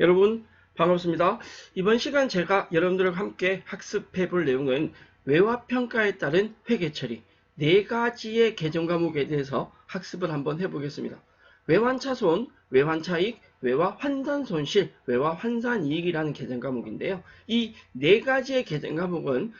여러분 반갑습니다. 이번 시간 제가 여러분들과 함께 학습해 볼 내용은 외화평가에 따른 회계처리 4가지의 개정 과목에 대해서 학습을 한번 해보겠습니다. 외환차손, 외환차익, 외화환산손실, 외화환산이익이라는 개정 과목인데요. 이 4가지의 개정 과목은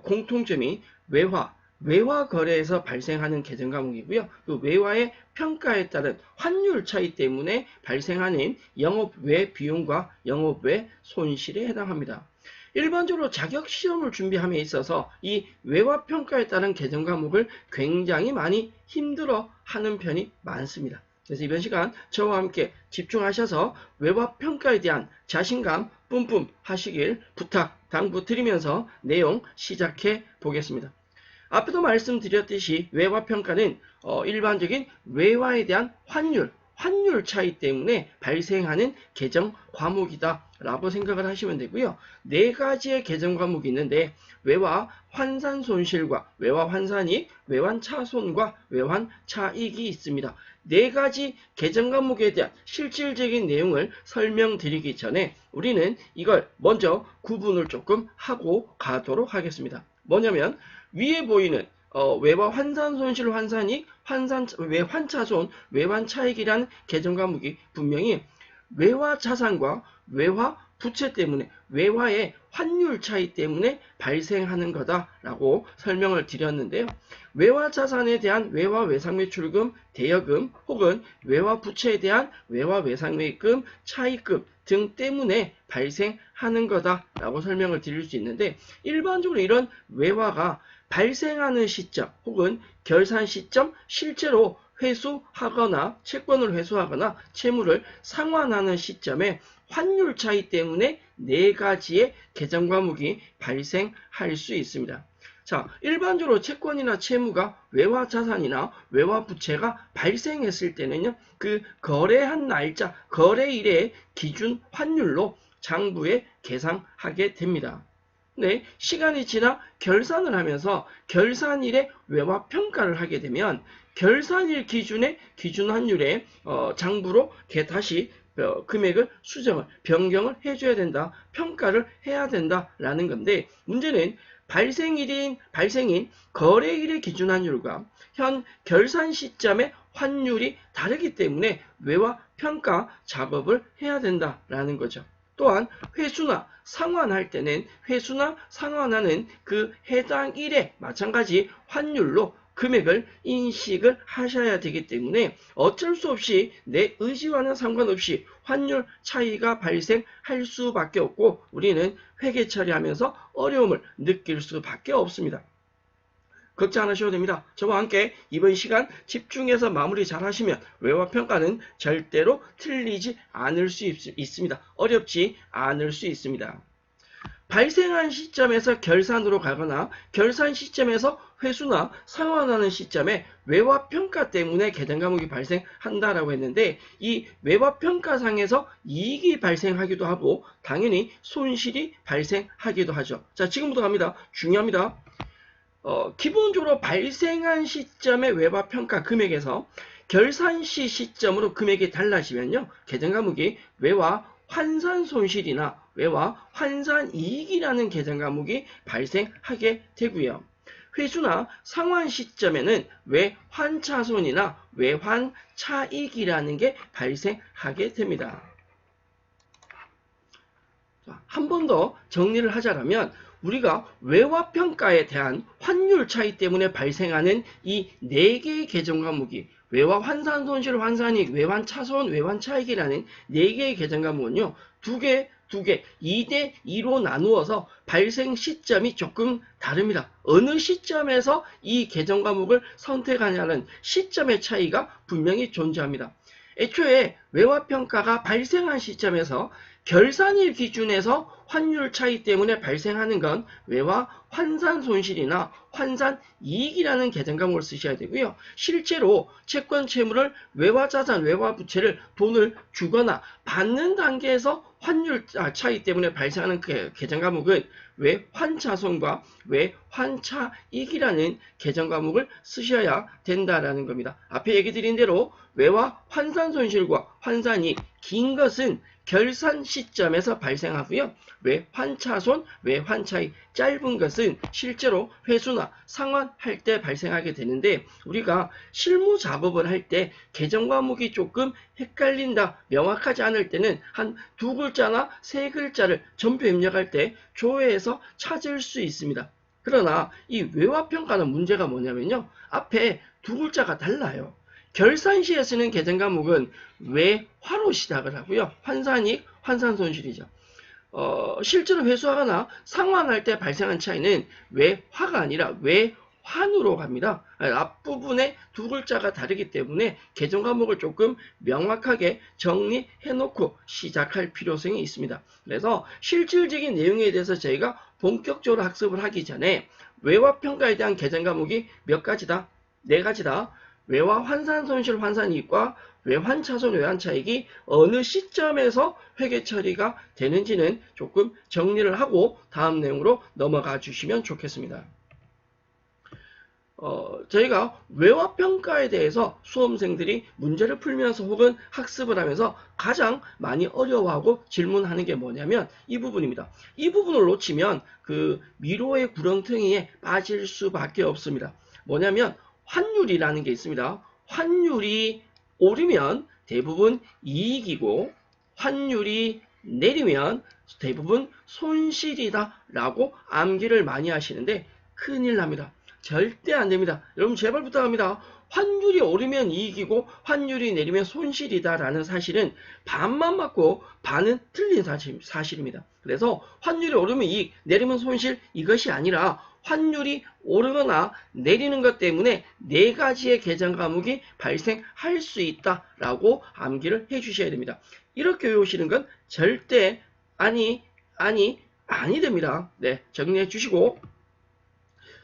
공통점이 외화 거래에서 발생하는 개정 과목이고요. 그 외화의 평가에 따른 환율 차이 때문에 발생하는 영업외 비용과 영업외 손실에 해당합니다. 일반적으로 자격시험을 준비함에 있어서 이 외화평가에 따른 개정 과목을 굉장히 많이 힘들어 하는 편이 많습니다. 그래서 이번 시간 저와 함께 집중하셔서 외화평가에 대한 자신감 뿜뿜 하시길 부탁 당부드리면서 내용 시작해 보겠습니다. 앞에도 말씀드렸듯이 외화평가는 일반적인 외화에 대한 환율 차이 때문에 발생하는 개정 과목이다 라고 생각을 하시면 되고요. 4가지의 개정 과목이 있는데 외화 환산 손실과 외화 환산이익, 외환 차손과 외환 차익이 있습니다. 4가지 개정 과목에 대한 실질적인 내용을 설명드리기 전에 우리는 이걸 먼저 구분을 조금 하고 가도록 하겠습니다. 뭐냐면 위에 보이는 외화 환산 손실 환산이익, 외환차손, 외환차익이라는 개정 과목이 분명히 외화 자산과 외화 부채 때문에 외화의 환율 차이 때문에 발생하는 거다라고 설명을 드렸는데요. 외화 자산에 대한 외화 외상매출금, 대여금 혹은 외화 부채에 대한 외화 외상매입금, 차입금 등 때문에 발생하는 거다라고 설명을 드릴 수 있는데 일반적으로 이런 외화가 발생하는 시점 혹은 결산 시점 실제로 회수하거나 채권을 회수하거나 채무를 상환하는 시점에 환율 차이 때문에 4가지의 개정 과목이 발생할 수 있습니다. 자, 일반적으로 채권이나 채무가 외화 자산이나 외화 부채가 발생했을 때는요, 그 거래한 날짜, 거래일의 기준 환율로 장부에 계상하게 됩니다. 네, 시간이 지나 결산을 하면서 결산일에 외화 평가를 하게 되면 결산일 기준의 기준 환율에 장부로 다시 금액을 수정을 변경을 해줘야 된다, 평가를 해야 된다라는 건데 문제는 발생인 거래일의 기준 환율과 현 결산 시점의 환율이 다르기 때문에 외화 평가 작업을 해야 된다라는 거죠. 또한 회수나 상환할 때는 회수나 상환하는 그 해당 일에 마찬가지 환율로 금액을 인식을 하셔야 되기 때문에 어쩔 수 없이 내 의지와는 상관없이 환율 차이가 발생할 수밖에 없고 우리는 회계 처리하면서 어려움을 느낄 수밖에 없습니다. 걱정 안 하셔도 됩니다. 저와 함께 이번 시간 집중해서 마무리 잘 하시면 외화평가는 절대로 틀리지 않을 수 있습니다. 어렵지 않을 수 있습니다. 발생한 시점에서 결산으로 가거나 결산 시점에서 회수나 상환하는 시점에 외화평가 때문에 개정 과목이 발생한다라고 했는데 이 외화평가상에서 이익이 발생하기도 하고 당연히 손실이 발생하기도 하죠. 자, 지금부터 갑니다. 중요합니다. 기본적으로 발생한 시점의 외화평가 금액에서 결산시 시점으로 금액이 달라지면요. 개정 과목이 외화 환산 손실이나 외화 환산 이익이라는 개정 과목이 발생하게 되고요. 회수나 상환 시점에는 외환차손이나 외환차익이라는 게 발생하게 됩니다. 한 번 더 정리를 하자면 우리가 외화평가에 대한 환율 차이 때문에 발생하는 이 4개의 개정 과목이 외화 환산 손실 환산이익, 외환 차손, 외환 차익이라는 4개의 개정 과목은요. 2개, 2대2로 나누어서 발생 시점이 조금 다릅니다. 어느 시점에서 이 개정 과목을 선택하냐는 시점의 차이가 분명히 존재합니다. 애초에 외화평가가 발생한 시점에서 결산일 기준에서 환율 차이 때문에 발생하는 건 외화 환산 손실이나 환산 이익이라는 개정 과목을 쓰셔야 되고요. 실제로 채권 채무를 외화 자산, 외화 부채를 돈을 주거나 받는 단계에서 환율 차이 때문에 발생하는 그 개정 과목은 외환차손과 외환차익이라는 개정 과목을 쓰셔야 된다라는 겁니다. 앞에 얘기 드린 대로 외화 환산 손실과 환산이익 긴 것은 결산 시점에서 발생하고요. 외환차손, 외환차익 짧은 것은 실제로 회수나 상환할 때 발생하게 되는데 우리가 실무 작업을 할 때 계정 과목이 조금 헷갈린다, 명확하지 않을 때는 한 두 글자나 세 글자를 전표 입력할 때 조회해서 찾을 수 있습니다. 그러나 이 외화평가는 문제가 뭐냐면요. 앞에 두 글자가 달라요. 결산 시에 쓰는 계정 과목은 외화로 시작을 하고요. 환산이익, 환산손실이죠. 실제로 회수하거나 상환할 때 발생한 차이는 외화가 아니라 외환으로 갑니다. 앞부분에 두 글자가 다르기 때문에 계정 과목을 조금 명확하게 정리해놓고 시작할 필요성이 있습니다. 그래서 실질적인 내용에 대해서 저희가 본격적으로 학습을 하기 전에 외화평가에 대한 계정 과목이 몇 가지다? 네 가지다. 외화 환산손실 환산이익과 외환차손 외환차익이 어느 시점에서 회계 처리가 되는지는 조금 정리를 하고 다음 내용으로 넘어가 주시면 좋겠습니다. 저희가 외화평가에 대해서 수험생들이 문제를 풀면서 혹은 학습을 하면서 가장 많이 어려워하고 질문하는 게 뭐냐면 이 부분입니다. 이 부분을 놓치면 그 미로의 구렁텅이에 빠질 수밖에 없습니다. 뭐냐면 환율이라는 게 있습니다. 환율이 오르면 대부분 이익이고 환율이 내리면 대부분 손실이다 라고 암기를 많이 하시는데 큰일 납니다. 절대 안 됩니다. 여러분 제발 부탁합니다. 환율이 오르면 이익이고 환율이 내리면 손실이다 라는 사실은 반만 맞고 반은 틀린 사실입니다. 그래서 환율이 오르면 이익, 내리면 손실 이것이 아니라 환율이 오르거나 내리는 것 때문에 네 가지의 계정 과목이 발생할 수 있다라고 암기를 해주셔야 됩니다. 이렇게 외우시는 건 절대 아니 됩니다. 네, 정리해 주시고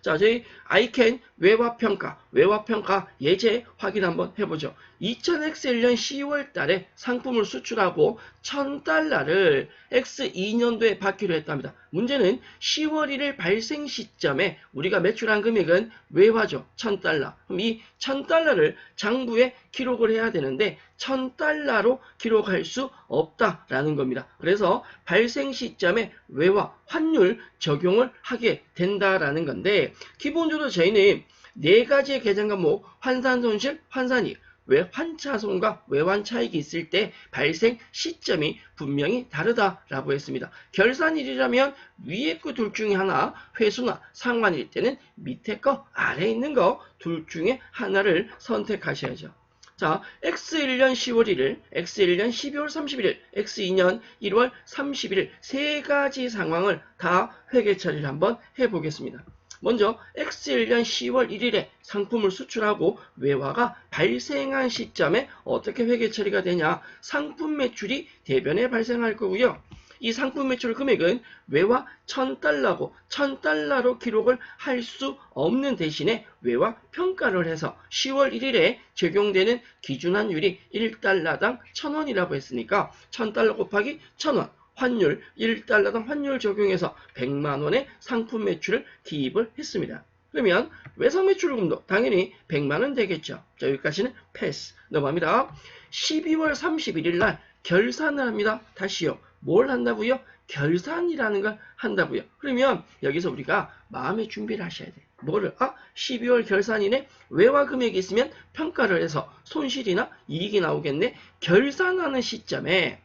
자, 저희 아이캔 외화평가 예제 확인 한번 해보죠. 2000X1년 10월 달에 상품을 수출하고 $1000를 X2년도에 받기로 했답니다. 문제는 10월 1일 발생 시점에 우리가 매출한 금액은 외화죠. $1000. 그럼 이 $1000를 장부에 기록을 해야 되는데 $1000로 기록할 수 없다라는 겁니다. 그래서 발생 시점에 외화 환율 적용을 하게 된다라는 건데 기본적으로 저희는 네 가지의 계정 과목 환산손실, 환산이익, 외환차손과 외환차익이 있을 때 발생 시점이 분명히 다르다라고 했습니다. 결산일이라면 위에 거 둘 중에 하나, 회수나 상환일 때는 밑에 거, 아래에 있는 거 둘 중에 하나를 선택하셔야죠. 자, X1년 10월 1일, X1년 12월 31일, X2년 1월 31일 세 가지 상황을 다 회계 처리를 한번 해보겠습니다. 먼저 X1년 10월 1일에 상품을 수출하고 외화가 발생한 시점에 어떻게 회계 처리가 되냐? 상품 매출이 대변에 발생할 거고요. 이 상품 매출 금액은 외화 $1000고 $1000로 기록을 할 수 없는 대신에 외화 평가를 해서 10월 1일에 적용되는 기준환율이 $1당 1000원이라고 했으니까 $1000 곱하기 1000원 환율 1달러당 환율 적용해서 100만원의 상품 매출을 기입을 했습니다. 그러면 외상 매출금도 당연히 100만원 되겠죠. 자, 여기까지는 패스. 넘어갑니다. 12월 31일 날 결산을 합니다. 다시요. 뭘 한다고요? 결산이라는 걸 한다고요. 그러면 여기서 우리가 마음의 준비를 하셔야 돼요. 뭐를? 12월 결산이네? 외화 금액이 있으면 평가를 해서 손실이나 이익이 나오겠네? 결산하는 시점에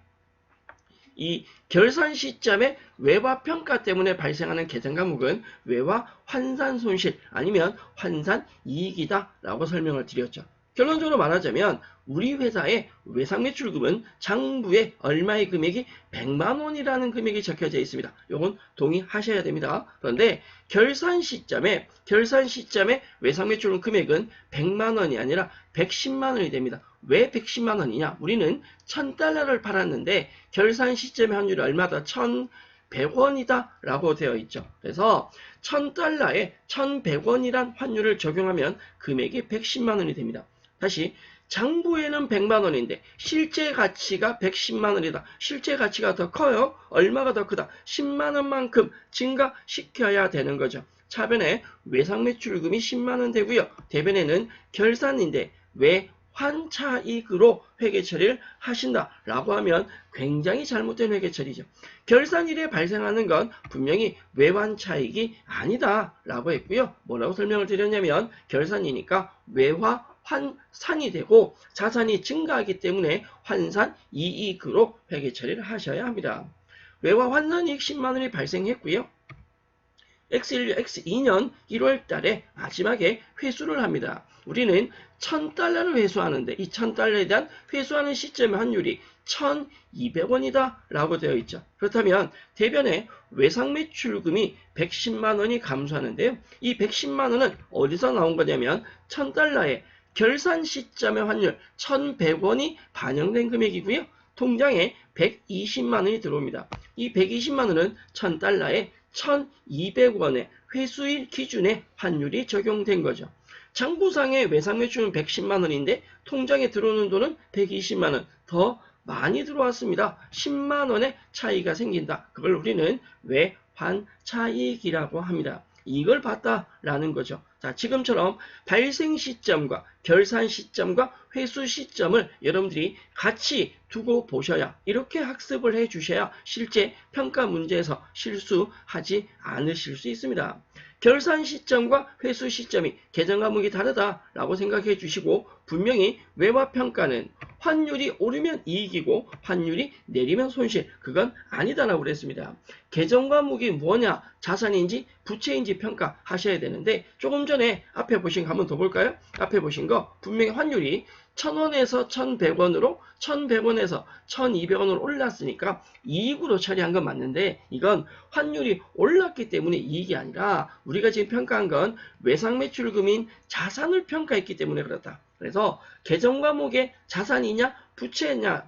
이 결산 시점에 외화 평가 때문에 발생하는 계정 과목은 외화 환산 손실 아니면 환산 이익이다 라고 설명을 드렸죠. 결론적으로 말하자면 우리 회사의 외상 매출금은 장부에 얼마의 금액이 100만원이라는 금액이 적혀져 있습니다. 이건 동의하셔야 됩니다. 그런데 결산 시점에 외상 매출금 금액은 100만원이 아니라 110만원이 됩니다. 왜 110만원이냐? 우리는 $1000를 팔았는데 결산 시점의 환율이 얼마다? 1100원이다 라고 되어 있죠. 그래서 $1000에 1100원이란 환율을 적용하면 금액이 110만원이 됩니다. 다시 장부에는 100만원인데 실제 가치가 110만원이다. 실제 가치가 더 커요. 얼마가 더 크다? 10만원만큼 증가시켜야 되는 거죠. 차변에 외상 매출금이 10만원 되고요. 대변에는 결산인데 외환차익으로 회계 처리를 하신다라고 하면 굉장히 잘못된 회계 처리죠. 결산일에 발생하는 건 분명히 외환차익이 아니다라고 했고요. 뭐라고 설명을 드렸냐면 결산이니까 외화 환산이 되고 자산이 증가하기 때문에 환산이익으로 회계 처리를 하셔야 합니다. 외화 환산이익 10만 원이 발생했고요. X1년, X2년 1월 달에 마지막에 회수를 합니다. 우리는 1000달러를 회수하는데 이 1000달러에 대한 회수하는 시점의 환율이 1200원이다 라고 되어 있죠. 그렇다면 대변에 외상매출금이 110만 원이 감소하는데요. 이 110만 원은 어디서 나온 거냐면 1000달러에 결산 시점의 환율 1100원이 반영된 금액이고요. 통장에 120만 원이 들어옵니다. 이 120만 원은 1000달러에 1200원의 회수일 기준의 환율이 적용된 거죠. 장부상의 외상매출은 110만 원인데 통장에 들어오는 돈은 120만 원 더 많이 들어왔습니다. 10만 원의 차이가 생긴다. 그걸 우리는 외환차익이라고 합니다. 이걸 봤다라는 거죠. 자, 지금처럼 발생 시점과 결산 시점과 회수 시점을 여러분들이 같이 두고 보셔야 이렇게 학습을 해 주셔야 실제 평가 문제에서 실수하지 않으실 수 있습니다. 결산 시점과 회수 시점이 계정 과목이 다르다라고 생각해 주시고 분명히 외화평가는 환율이 오르면 이익이고 환율이 내리면 손실 그건 아니다라고 그랬습니다. 계정 과목이 뭐냐 자산인지 부채인지 평가하셔야 되는데 조금 전에 앞에 보신 거 한 번 더 볼까요? 앞에 보신 거 분명히 환율이 1000원에서 1100원으로 1100원에서 1200원으로 올랐으니까 이익으로 처리한 건 맞는데 이건 환율이 올랐기 때문에 이익이 아니라 우리가 지금 평가한 건 외상매출금인 자산을 평가했기 때문에 그렇다. 그래서 계정 과목의 자산이냐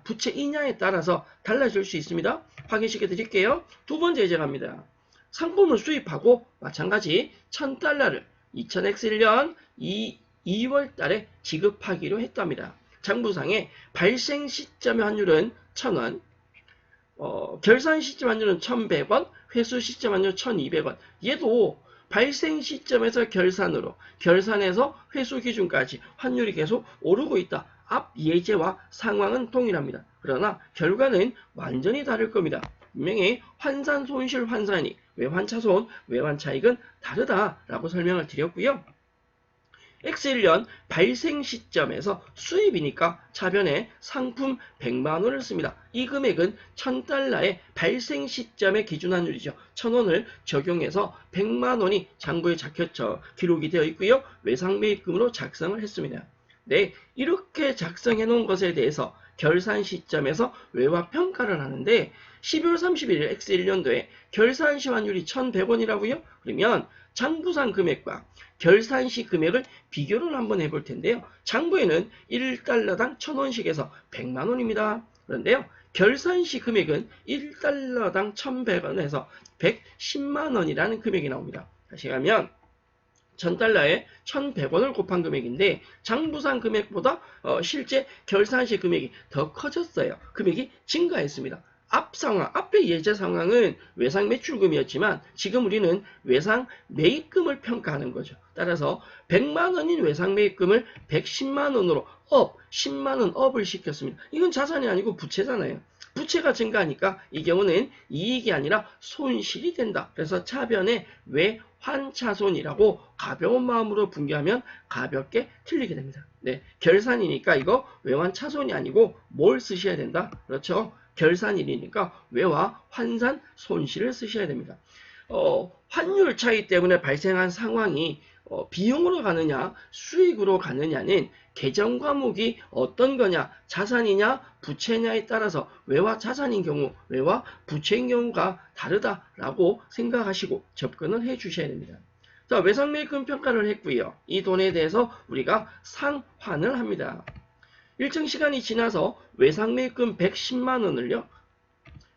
부채이냐에 따라서 달라질 수 있습니다. 확인시켜 드릴게요. 두 번째 예제 갑니다. 상품을 수입하고 마찬가지 1000달러를 2000X1년 2월 달에 지급하기로 했답니다. 장부상의 발생 시점의 환율은 1000원, 결산 시점 환율은 1100원, 회수 시점 환율 1200원. 얘도 발생 시점에서 결산으로, 결산에서 회수 기준까지 환율이 계속 오르고 있다. 앞 예제와 상황은 동일합니다. 그러나 결과는 완전히 다를 겁니다. 분명히 환산 손실 환산이익, 외환차손, 외환차익은 다르다라고 설명을 드렸고요. X1년 발생 시점에서 수입이니까 차변에 상품 100만 원을 씁니다. 이 금액은 1000달러의 발생 시점의 기준 환율이죠. 1000원을 적용해서 100만 원이 장부에 기록이 되어 있고요. 외상매입금으로 작성을 했습니다. 네, 이렇게 작성해 놓은 것에 대해서 결산 시점에서 외화평가를 하는데 12월 31일 X1년도에 결산시 환율이 1100원이라고요? 그러면 장부상 금액과 결산시 금액을 비교를 한번 해볼 텐데요. 장부에는 1달러당 1000원씩에서 100만 원입니다. 그런데요. 결산시 금액은 1달러당 1100원에서 110만 원이라는 금액이 나옵니다. 다시 가면 1000달러에 1100원을 곱한 금액인데 장부상 금액보다 실제 결산시 금액이 더 커졌어요. 금액이 증가했습니다. 앞의 예제 상황은 외상 매출금이었지만 지금 우리는 외상 매입금을 평가하는 거죠. 따라서 100만 원인 외상 매입금을 110만 원으로 10만 원 업을 시켰습니다. 이건 자산이 아니고 부채잖아요. 부채가 증가하니까 이 경우는 이익이 아니라 손실이 된다. 그래서 차변에 외환차손이라고 가벼운 마음으로 분개하면 가볍게 틀리게 됩니다. 네, 결산이니까 이거 외환차손이 아니고 뭘 쓰셔야 된다? 그렇죠? 결산일이니까 외화 환산 손실을 쓰셔야 됩니다. 환율 차이 때문에 발생한 상황이 비용으로 가느냐 수익으로 가느냐는 계정 과목이 어떤 거냐 자산이냐 부채냐에 따라서 외화 자산인 경우 외화 부채인 경우가 다르다라고 생각하시고 접근을 해 주셔야 됩니다. 자, 외상매입금 평가를 했고요. 이 돈에 대해서 우리가 상환을 합니다. 일정 시간이 지나서 외상매입금 110만 원을요.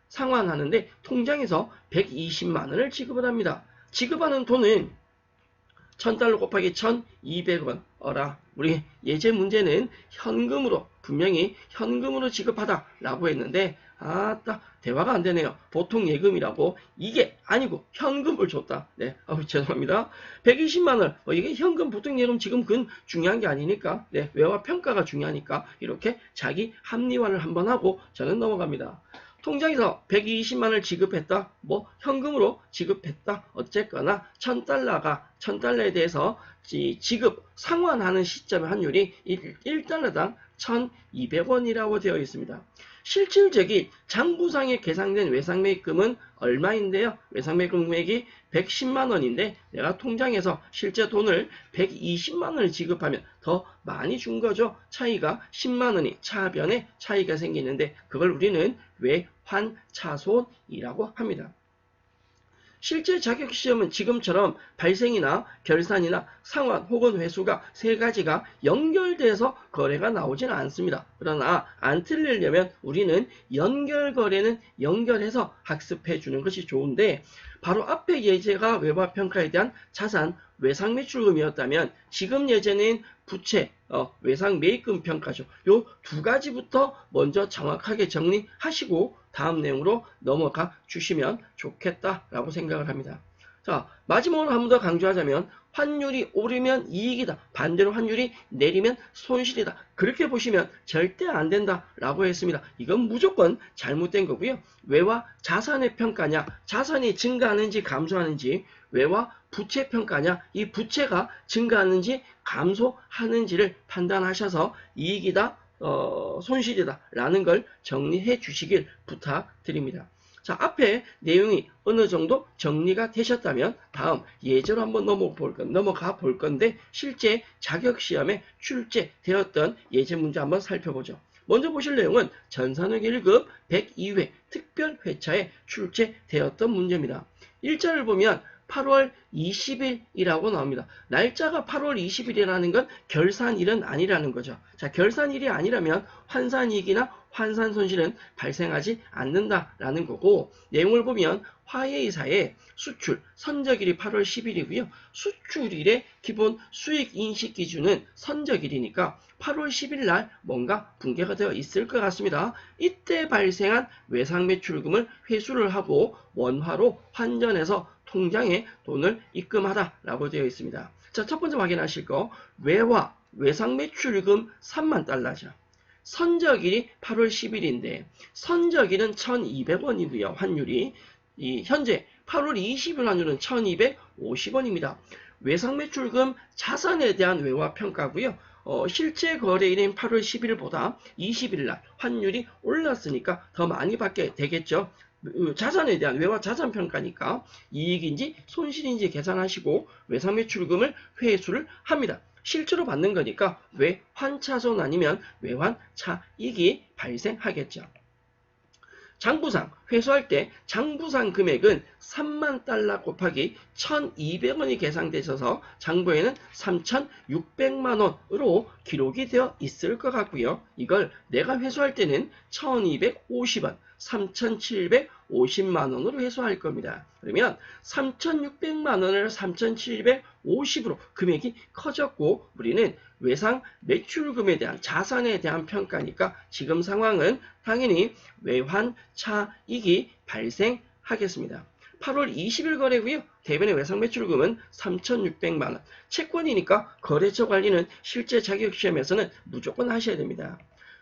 상환하는데 통장에서 120만 원을 지급을 합니다. 지급하는 돈은 1000달러 곱하기 1200원 어라. 우리 예제 문제는 현금으로 분명히 현금으로 지급하다라고 했는데 아따 대화가 안 되네요. 보통 예금이라고 이게 아니고 현금을 줬다. 네, 죄송합니다. 120만 원. 이게 현금 보통 예금 지금 그건 중요한 게 아니니까. 네, 외화 평가가 중요하니까 이렇게 자기 합리화를 한번 하고 저는 넘어갑니다. 통장에서 120만 원을 지급했다. 뭐 현금으로 지급했다. 어쨌거나 1000달러에 대해서 지급 상환하는 시점의 환율이 1달러당 1200원이라고 되어 있습니다. 실질적인 장부상에 계상된 외상매입금은 얼마인데요? 외상매입금 금액이 110만 원인데 내가 통장에서 실제 돈을 120만 원을 지급하면 더 많이 준 거죠. 차이가 10만 원이 차변에 차이가 생기는데 그걸 우리는 외환차손이라고 합니다. 실제 자격시험은 지금처럼 발생이나 결산이나 상환 혹은 회수가 세 가지가 연결돼서 거래가 나오지는 않습니다. 그러나 안 틀리려면 우리는 연결거래는 연결해서 학습해 주는 것이 좋은데 바로 앞에 예제가 외화평가에 대한 자산 외상매출금이었다면 지금 예제는 부채 외상매입금 평가죠. 요 두 가지부터 먼저 정확하게 정리하시고 다음 내용으로 넘어가 주시면 좋겠다라고 생각을 합니다. 자, 마지막으로 한 번 더 강조하자면 환율이 오르면 이익이다. 반대로 환율이 내리면 손실이다. 그렇게 보시면 절대 안 된다라고 했습니다. 이건 무조건 잘못된 거고요. 외화 자산의 평가냐, 자산이 증가하는지 감소하는지, 외화 부채 평가냐, 이 부채가 증가하는지 감소하는지를 판단하셔서 이익이다, 손실이다 라는 걸 정리해 주시길 부탁드립니다. 자, 내용이 어느 정도 정리가 되셨다면 다음 예제로 한번 넘어가 볼 건데 실제 자격시험에 출제되었던 예제 문제 한번 살펴보죠. 먼저 보실 내용은 전산학 1급 102회 특별회차에 출제되었던 문제입니다. 일자를 보면 8월 20일이라고 나옵니다. 날짜가 8월 20일이라는 건 결산일은 아니라는 거죠. 자, 결산일이 아니라면 환산이익이나 환산손실은 발생하지 않는다라는 거고 내용을 보면 화해이사의 수출 선적일이 8월 10일이고요. 수출일의 기본 수익인식 기준은 선적일이니까 8월 10일 날 뭔가 붕괴가 되어 있을 것 같습니다. 이때 발생한 외상매출금을 회수를 하고 원화로 환전해서 통장에 돈을 입금하다라고 되어 있습니다. 자, 첫 번째 확인하실 거 외화 외상매출금 3만 달러죠. 선적일이 8월 10일인데 선적일은 1200원이고요. 환율이 현재 8월 20일 환율은 1250원입니다. 외상매출금 자산에 대한 외화평가고요. 실제 거래일인 8월 10일보다 20일날 환율이 올랐으니까 더 많이 받게 되겠죠. 자산에 대한 외화 자산 평가니까 이익인지 손실인지 계산하시고 외상매출금을 회수를 합니다. 실제로 받는 거니까 외환차손 아니면 외환차익이 발생하겠죠. 장부상 회수할 때 장부상 금액은 3만 달러 곱하기 1200원이 계산되셔서 장부에는 3600만 원으로 기록이 되어 있을 것 같고요. 이걸 내가 회수할 때는 1250원 3750만 원으로 회수할 겁니다. 그러면 3600만 원을 3750으로 금액이 커졌고 우리는 외상 매출금에 대한 자산에 대한 평가니까 지금 상황은 당연히 외환차익이 발생하겠습니다. 8월 20일 거래고요. 대변의 외상 매출금은 3600만 원. 채권이니까 거래처 관리는 실제 자격시험에서는 무조건 하셔야 됩니다.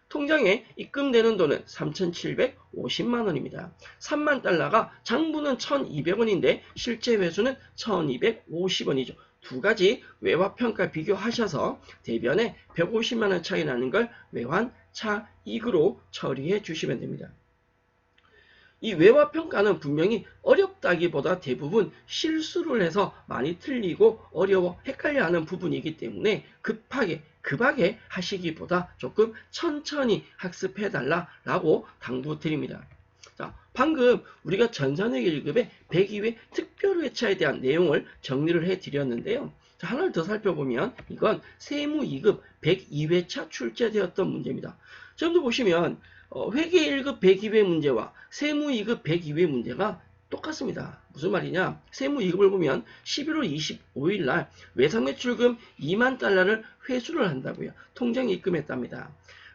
통장에 입금되는 돈은 3750만 원입니다. 3만 달러가 장부는 1200원인데 실제 회수는 1250원이죠. 두 가지 외화평가 비교하셔서 대변에 150만 원 차이 나는 걸 외환차익으로 처리해 주시면 됩니다. 이 외화평가는 분명히 어렵다기보다 대부분 실수를 해서 많이 틀리고 어려워 헷갈려하는 부분이기 때문에 급하게 하시기보다 조금 천천히 학습해달라고 당부드립니다. 자, 방금 우리가 전산학 1급의 102회 특별회차에 대한 내용을 정리를 해드렸는데요. 자, 하나를 더 살펴보면 이건 세무 2급 102회차 출제되었던 문제입니다. 지금도 보시면 회계 1급 102회 문제와 세무 2급 102회 문제가 똑같습니다. 무슨 말이냐? 세무 2급을 보면 11월 25일 날 외상매출금 2만 달러를 회수를 한다고요. 통장에 입금했답니다.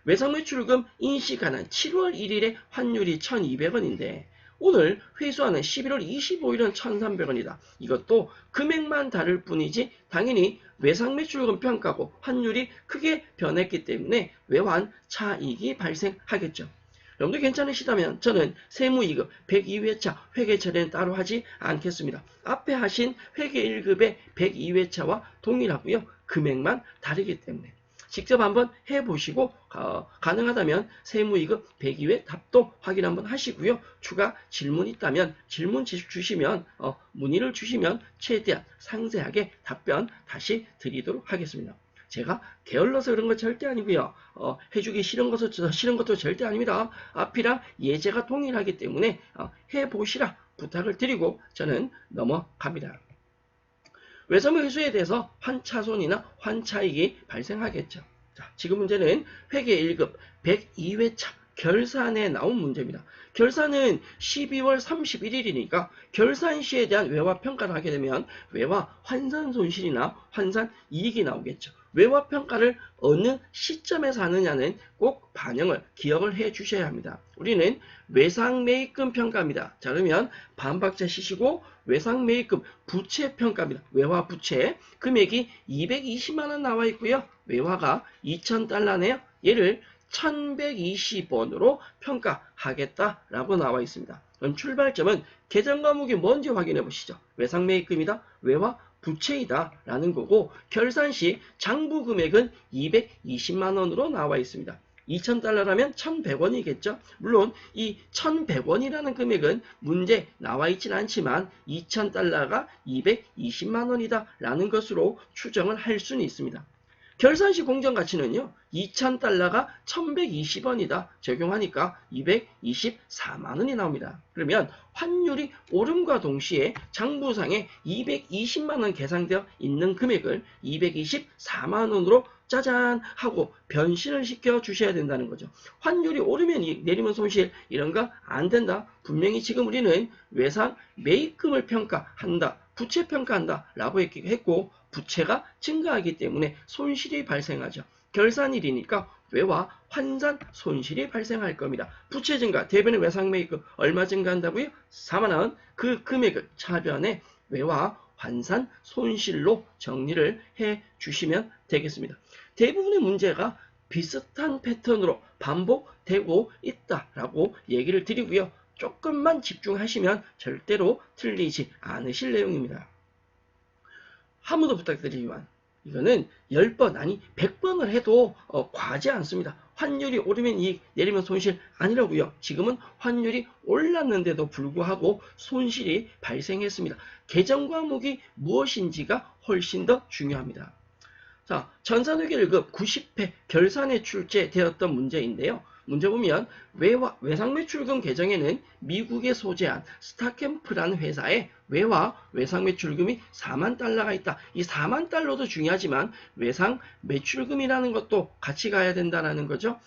외상매출금 인시가는 7월 1일에 환율이 1,200원인데 오늘 회수하는 11월 25일은 1,300원이다. 이것도 금액만 다를 뿐이지 당연히 외상매출금 평가고 환율이 크게 변했기 때문에 외환 차익이 발생하겠죠. 여러분들 괜찮으시다면 저는 세무이급 102회차 회계 처리는 따로 하지 않겠습니다. 앞에 하신 회계 1급의 102회차와 동일하고요. 금액만 다르기 때문에 직접 한번 해보시고 가능하다면 세무이급 102회 답도 확인 한번 하시고요. 추가 질문 있다면 질문 주시면 문의를 주시면 최대한 상세하게 답변 다시 드리도록 하겠습니다. 제가 게을러서 그런 거 절대 아니고요. 해주기 싫은 것도 절대 아닙니다. 앞이랑 예제가 동일하기 때문에 해보시라 부탁을 드리고 저는 넘어갑니다. 외상매 회수에 대해서 환차손이나 환차익이 발생하겠죠. 자, 지금 문제는 회계 1급 102회차 결산에 나온 문제입니다. 결산은 12월 31일이니까 결산 시에 대한 외화 평가를 하게 되면 외화 환산 손실이나 환산 이익이 나오겠죠. 외화 평가를 어느 시점에서 하느냐는 꼭 반영을 기억을 해 주셔야 합니다. 우리는 외상매입금 평가입니다. 자, 그러면 반박자 시시고 외상매입금 부채 평가입니다. 외화 부채 금액이 220만원 나와 있고요. 외화가 2,000달러네요. 얘를 1,120원으로 평가하겠다라고 나와 있습니다. 그럼 출발점은 계정 과목이 뭔지 확인해 보시죠. 외상매입금이다. 외화 부채이다 라는 거고 결산 시 장부 금액은 220만원으로 나와 있습니다. 2,000달러라면 1,100원이겠죠. 물론 이 1,100원이라는 금액은 문제 나와 있진 않지만 2,000달러가 220만원이다 라는 것으로 추정을 할 수는 있습니다. 결산 시 공정가치는요. 2,000달러가 1,120원이다. 적용하니까 224만원이 나옵니다. 그러면 환율이 오름과 동시에 장부상에 220만원 계산되어 있는 금액을 224만원으로 짜잔 하고 변신을 시켜 주셔야 된다는 거죠. 환율이 오르면 이익, 내리면 손실 이런 거 안 된다. 분명히 지금 우리는 외상 매입금을 평가한다. 부채 평가한다 라고 했고 부채가 증가하기 때문에 손실이 발생하죠. 결산일이니까 외화 환산 손실이 발생할 겁니다. 부채 증가, 대변의 외상매입금 얼마 증가한다고요? 4만원. 그 금액을 차변에 외화 환산 손실로 정리를 해 주시면 되겠습니다. 대부분의 문제가 비슷한 패턴으로 반복되고 있다라고 얘기를 드리고요. 조금만 집중하시면 절대로 틀리지 않으실 내용입니다. 한 번 더 부탁드리지만 이거는 10번 아니 100번을 해도 과하지 않습니다. 환율이 오르면 이익, 내리면 손실 아니라고요. 지금은 환율이 올랐는데도 불구하고 손실이 발생했습니다. 계정 과목이 무엇인지가 훨씬 더 중요합니다. 자, 전산회계 1급 90회 결산에 출제되었던 문제인데요. 문제 보면 외상매출금 계정에는 미국에 소재한 스타캠프라는 회사에 외상매출금이 4만 달러가 있다. 이 4만 달러도 중요하지만 외상매출금이라는 것도 같이 가야 된다는 거죠.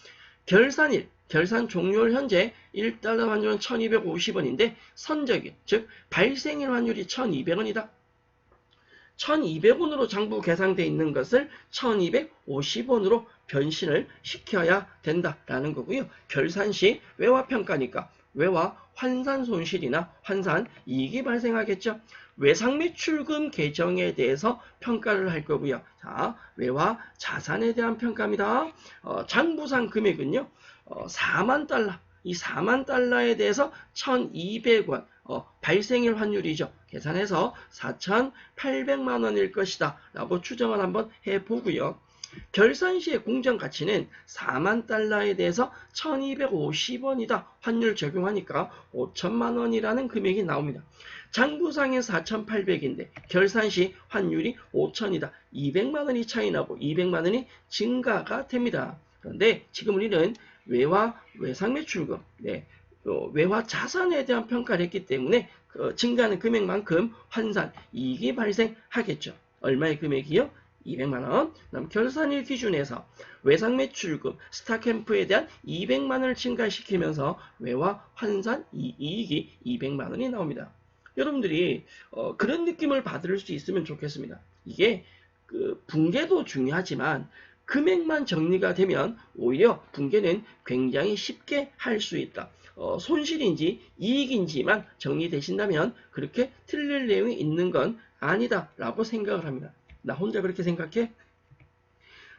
결산일, 결산 종료일 현재 1달러 환율은 1250원인데 선적일, 즉 발생일 환율이 1200원이다. 1,200원으로 장부 계상되어 있는 것을 1,250원으로 변신을 시켜야 된다라는 거고요. 결산 시 외화평가니까 외화 환산 손실이나 환산 이익이 발생하겠죠. 외상매출금 계정에 대해서 평가를 할 거고요. 자, 외화 자산에 대한 평가입니다. 장부상 금액은요. 4만 달러. 이 4만 달러에 대해서 1,200원. 발생일 환율이죠. 계산해서 4,800만 원일 것이다 라고 추정을 한번 해보고요. 결산 시의 공정가치는 4만 달러에 대해서 1,250원이다. 환율 적용하니까 5천만 원이라는 금액이 나옵니다. 장부상에 4,800인데 결산 시 환율이 5천이다. 200만 원이 차이 나고 200만 원이 증가가 됩니다. 그런데 지금 우리는 외상매출금, 외화 자산에 대한 평가를 했기 때문에 증가하는 금액만큼 환산 이익이 발생하겠죠. 얼마의 금액이요? 200만원. 그다음 결산일 기준에서 외상매출금 스타캠프에 대한 200만원을 증가시키면서 외화 환산 이익이 200만원이 나옵니다. 여러분들이 그런 느낌을 받을 수 있으면 좋겠습니다. 이게 붕괴도 중요하지만 금액만 정리가 되면 오히려 붕괴는 굉장히 쉽게 할 수 있다. 손실인지 이익인지만 정리되신다면 그렇게 틀릴 내용이 있는 건 아니다라고 생각을 합니다. 나 혼자 그렇게 생각해?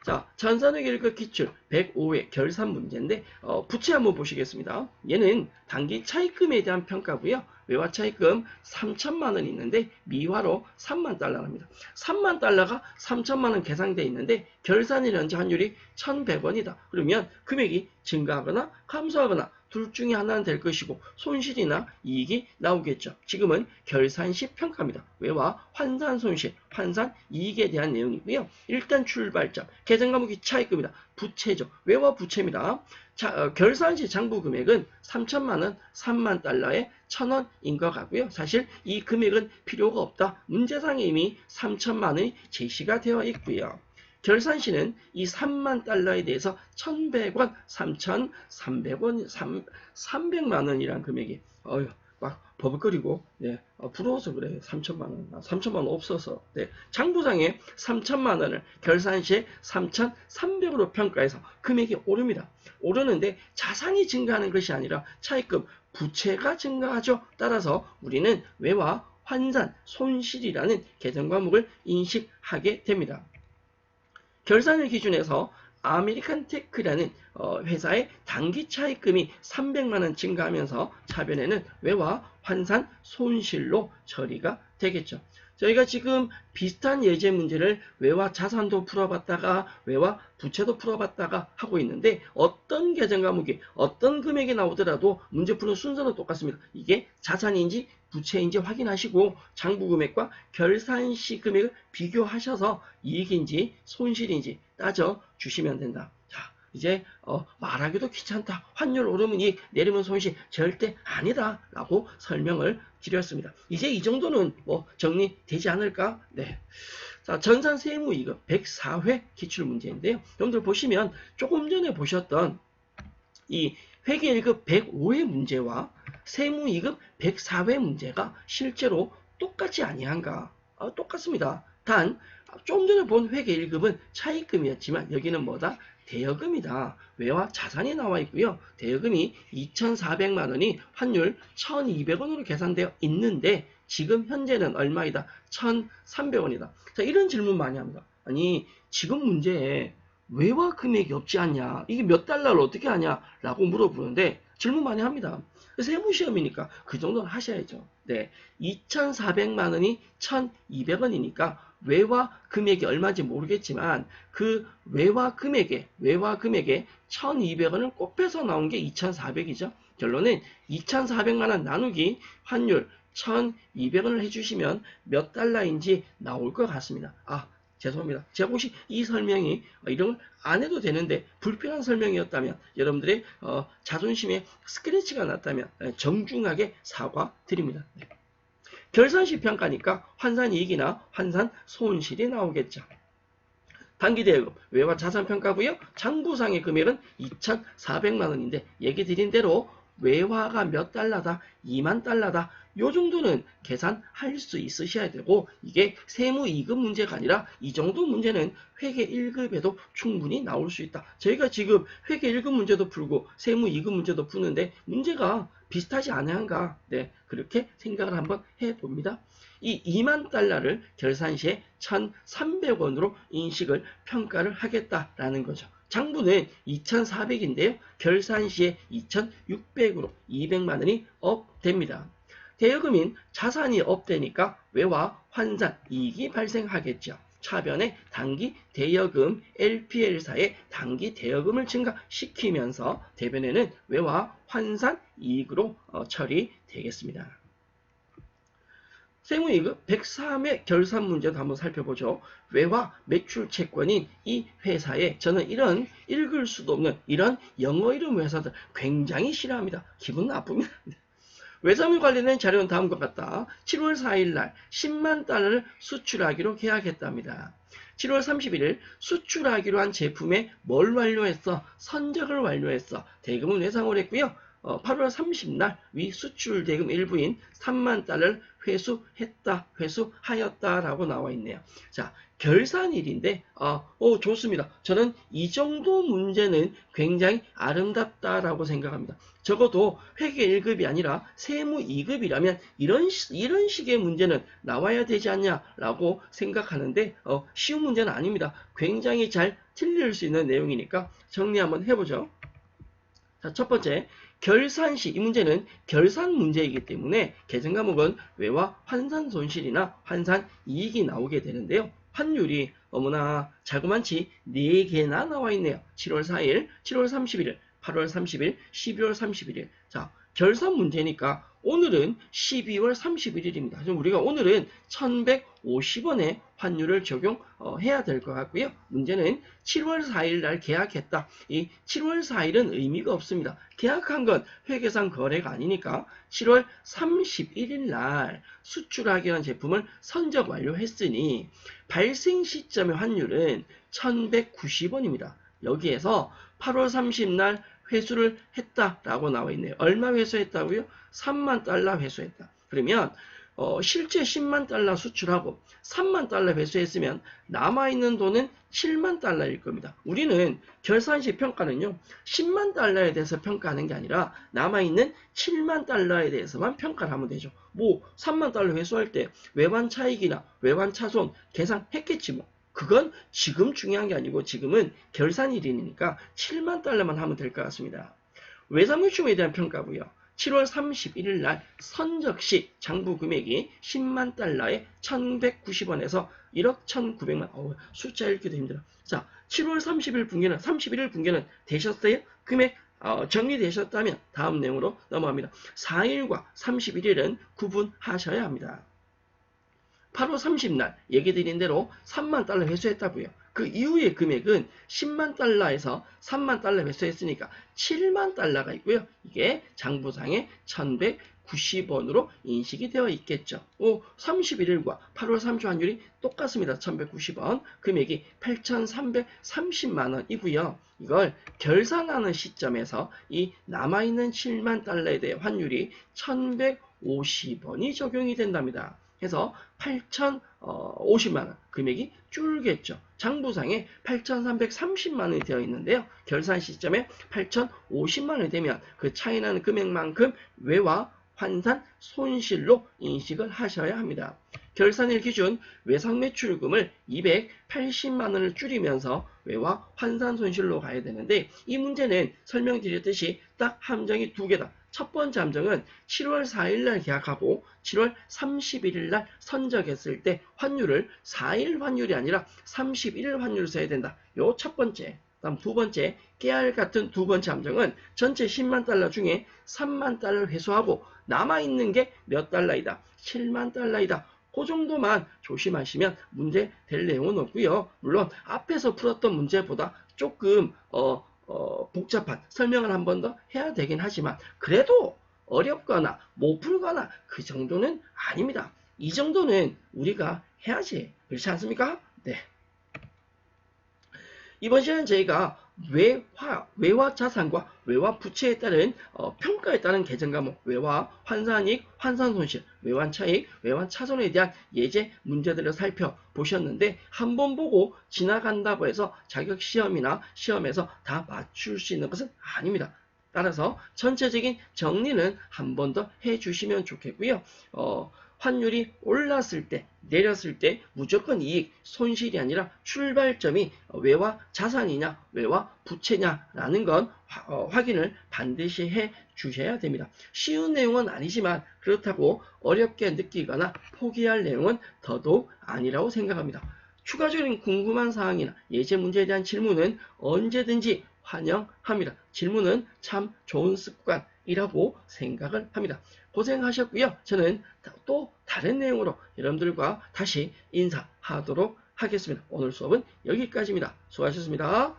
자, 전산의 1급 기출 105회 결산 문제인데 부채 한번 보시겠습니다. 얘는 단기 차입금에 대한 평가고요. 외화 차입금 3천만 원 있는데 미화로 3만 달러랍니다. 3만 달러가 3천만 원 계산되어 있는데 결산일 현재 환율이 1,100원이다. 그러면 금액이 증가하거나 감소하거나 둘 중에 하나는 될 것이고 손실이나 이익이 나오겠죠. 지금은 결산 시 평가입니다. 외화 환산 손실, 환산 이익에 대한 내용이고요. 일단 출발점, 계정 과목이 차입금이다. 부채죠. 외화 부채입니다. 자, 결산 시 장부 금액은 3천만 원, 3만 달러에 1,000원인 것 같고요. 사실 이 금액은 필요가 없다. 문제상에 이미 3천만 원이 제시가 되어 있고요. 결산 시는 이 3만 달러에 대해서 1,100원, 3,300원, 300만 원이란 금액이 막 버벅거리고 부러워서 그래요. 3천만 원. 3천만 원 없어서. 장부상에 3천만 원을 결산 시에 3,300으로 평가해서 금액이 오릅니다. 오르는데 자산이 증가하는 것이 아니라 차입금 부채가 증가하죠. 따라서 우리는 외화 환산 손실이라는 계정 과목을 인식하게 됩니다. 결산일 기준에서 아메리칸 테크라는 회사의 단기 차입금이 300만 원 증가하면서 차변에는 외화 환산 손실로 처리가 되겠죠. 저희가 지금 비슷한 예제 문제를 외화 자산도 풀어봤다가 외화 부채도 풀어봤다가 하고 있는데 어떤 계정 과목이 어떤 금액이 나오더라도 문제 푸는 순서는 똑같습니다. 이게 자산인지 부채인지 확인하시고 장부 금액과 결산 시 금액을 비교하셔서 이익인지 손실인지 따져 주시면 된다. 자, 이제 말하기도 귀찮다. 환율 오르면 이익, 내리면 손실 절대 아니다 라고 설명을 드렸습니다. 이제 이 정도는 뭐 정리되지 않을까? 네. 자, 전산 세무 2급 104회 기출 문제인데요. 여러분들 보시면 조금 전에 보셨던 이 회계 1급 105회 문제와 세무 2급 104회 문제가 실제로 똑같지 아니한가? 똑같습니다. 단 좀 전에 본 회계 1급은 차입금이었지만 여기는 뭐다? 대여금이다. 외화 자산이 나와 있고요. 대여금이 2,400만 원이 환율 1,200원으로 계산되어 있는데 지금 현재는 얼마이다? 1,300원이다. 자, 이런 질문 많이 합니다. 아니, 지금 문제에 외화 금액이 없지 않냐? 이게 몇 달러를 어떻게 하냐? 라고 물어보는데 질문 많이 합니다. 세무시험이니까 그 정도는 하셔야죠. 네, 2,400만 원이 1,200원이니까 외화 금액이 얼마인지 모르겠지만 그 외화 금액에 1,200원을 곱해서 나온 게 2,400이죠. 결론은 2,400만 원 나누기 환율 1,200원을 해주시면 몇 달러인지 나올 것 같습니다. 죄송합니다. 제가 혹시 이 설명이 이런 걸 안 해도 되는데 불필요한 설명이었다면 여러분들의 자존심에 스크래치가 났다면 정중하게 사과드립니다. 네. 결산시 평가니까 환산이익이나 환산 손실이 나오겠죠. 단기대여금, 외화 자산평가고요. 장부상의 금액은 2,400만 원인데 얘기 드린 대로 외화가 몇 달러다? 2만 달러다. 요 정도는 계산할 수 있으셔야 되고 이게 세무 2급 문제가 아니라 이 정도 문제는 회계 1급에도 충분히 나올 수 있다. 저희가 지금 회계 1급 문제도 풀고 세무 2급 문제도 푸는데 문제가 비슷하지 않은가? 네, 그렇게 생각을 한번 해봅니다. 이 2만 달러를 결산 시에 1,300원으로 인식을 평가를 하겠다라는 거죠. 장부는 2,400인데요. 결산 시에 2,600으로 200만 원이 업됩니다. 대여금인 자산이 업되니까 외화 환산 이익이 발생하겠죠. 차변에 단기 대여금 LPL사의 단기 대여금을 증가시키면서 대변에는 외화 환산 이익으로 처리되겠습니다. 세무이익 103회 결산 문제도 한번 살펴보죠. 외화 매출 채권인 이 회사에 저는 이런 읽을 수도 없는 이런 영어 이름 회사들 굉장히 싫어합니다. 기분 나쁩니다. 외사물 관련된 자료는 다음과 같다. 7월 4일 날 10만 달러를 수출하기로 계약했답니다. 7월 31일 수출하기로 한 제품에 뭘 완료했어? 선적을 완료했어. 대금은 외상을 했고요. 8월 30날 위 수출 대금 일부인 3만 달러를 회수하였다라고 나와 있네요. 자, 결산일인데, 좋습니다. 저는 이 정도 문제는 굉장히 아름답다라고 생각합니다. 적어도 회계 1급이 아니라 세무 2급이라면 이런 식의 문제는 나와야 되지 않냐라고 생각하는데, 쉬운 문제는 아닙니다. 굉장히 잘 틀릴 수 있는 내용이니까 정리 한번 해보죠. 자, 첫 번째, 결산시. 이 문제는 결산 문제이기 때문에 계정 과목은 외화 환산 손실이나 환산 이익이 나오게 되는데요. 환율이 어머나 자그만치 4개나 나와 있네요. 7월 4일, 7월 31일, 8월 30일, 12월 31일. 자, 결산 문제니까 오늘은 12월 31일입니다. 그래서 우리가 오늘은 1150원의 환율을 적용해야 될 것 같고요. 문제는 7월 4일 날 계약했다. 이 7월 4일은 의미가 없습니다. 계약한 건 회계상 거래가 아니니까 7월 31일 날 수출하기로 제품을 선적 완료했으니 발생 시점의 환율은 1190원입니다. 여기에서 8월 30날 회수를 했다라고 나와 있네요. 얼마 회수했다고요? 3만 달러 회수했다. 그러면 실제 10만 달러 수출하고 3만 달러 회수했으면 남아있는 돈은 7만 달러일 겁니다. 우리는 결산시 평가는요, 10만 달러에 대해서 평가하는 게 아니라 남아있는 7만 달러에 대해서만 평가를 하면 되죠. 뭐 3만 달러 회수할 때 외환 차익이나 외환 차손 계산했겠지 뭐. 그건 지금 중요한 게 아니고 지금은 결산일이니까 7만 달러만 하면 될 것 같습니다. 외상물춤에 대한 평가고요. 7월 31일 날 선적시 장부 금액이 10만 달러에 1190원에서 1억 1900만. 숫자 읽기도 힘들어. 자, 7월 31일 분기는 되셨어요? 금액 정리되셨다면 다음 내용으로 넘어갑니다. 4일과 31일은 구분하셔야 합니다. 8월 30날 얘기 드린 대로 3만 달러 회수했다고요. 그 이후의 금액은 10만 달러에서 3만 달러 회수했으니까 7만 달러가 있고요. 이게 장부상에 1190원으로 인식이 되어 있겠죠. 31일과 8월 30일 환율이 똑같습니다. 1190원. 금액이 8,330만 원이고요. 이걸 결산하는 시점에서 이 남아있는 7만 달러에 대해 환율이 1,150원이 적용이 된답니다. 해서 8,050만원 금액이 줄겠죠. 장부상에 8,330만원이 되어 있는데요. 결산 시점에 8,050만원이 되면 그 차이나는 금액만큼 외화 환산 손실로 인식을 하셔야 합니다. 결산일 기준 외상 매출금을 280만원을 줄이면서 외화 환산 손실로 가야 되는데 이 문제는 설명드렸듯이 딱 함정이 2개다. 첫 번째 함정은 7월 4일 날 계약하고 7월 31일 날 선적했을 때 환율을 4일 환율이 아니라 31일 환율을 써야 된다. 요 첫 번째. 다음 두 번째, 깨알 같은 두 번째 함정은 전체 10만 달러 중에 3만 달러를 회수하고 남아있는 게 몇 달러이다? 7만 달러이다. 그 정도만 조심하시면 문제 될 내용은 없고요. 물론 앞에서 풀었던 문제보다 조금 복잡한 설명을 한 번 더 해야 되긴 하지만 그래도 어렵거나 못 풀거나 그 정도는 아닙니다. 이 정도는 우리가 해야지. 그렇지 않습니까? 네. 이번 시간은 저희가 외화 자산과 외화 부채에 따른 평가에 따른 계정 과목, 외화 환산이익, 환산손실, 외환 차익, 외환 차손에 대한 예제 문제들을 살펴보셨는데 한 번 보고 지나간다고 해서 자격 시험이나 시험에서 다 맞출 수 있는 것은 아닙니다. 따라서 전체적인 정리는 한 번 더 해주시면 좋겠고요. 환율이 올랐을 때, 내렸을 때 무조건 이익, 손실이 아니라 출발점이 외화 자산이냐, 외화 부채냐라는 건 확인을 반드시 해 주셔야 됩니다. 쉬운 내용은 아니지만 그렇다고 어렵게 느끼거나 포기할 내용은 더더욱 아니라고 생각합니다. 추가적인 궁금한 사항이나 예제 문제에 대한 질문은 언제든지 환영합니다. 질문은 참 좋은 습관이라고 생각을 합니다. 고생하셨고요. 저는 또 다른 내용으로 여러분들과 다시 인사하도록 하겠습니다. 오늘 수업은 여기까지입니다. 수고하셨습니다.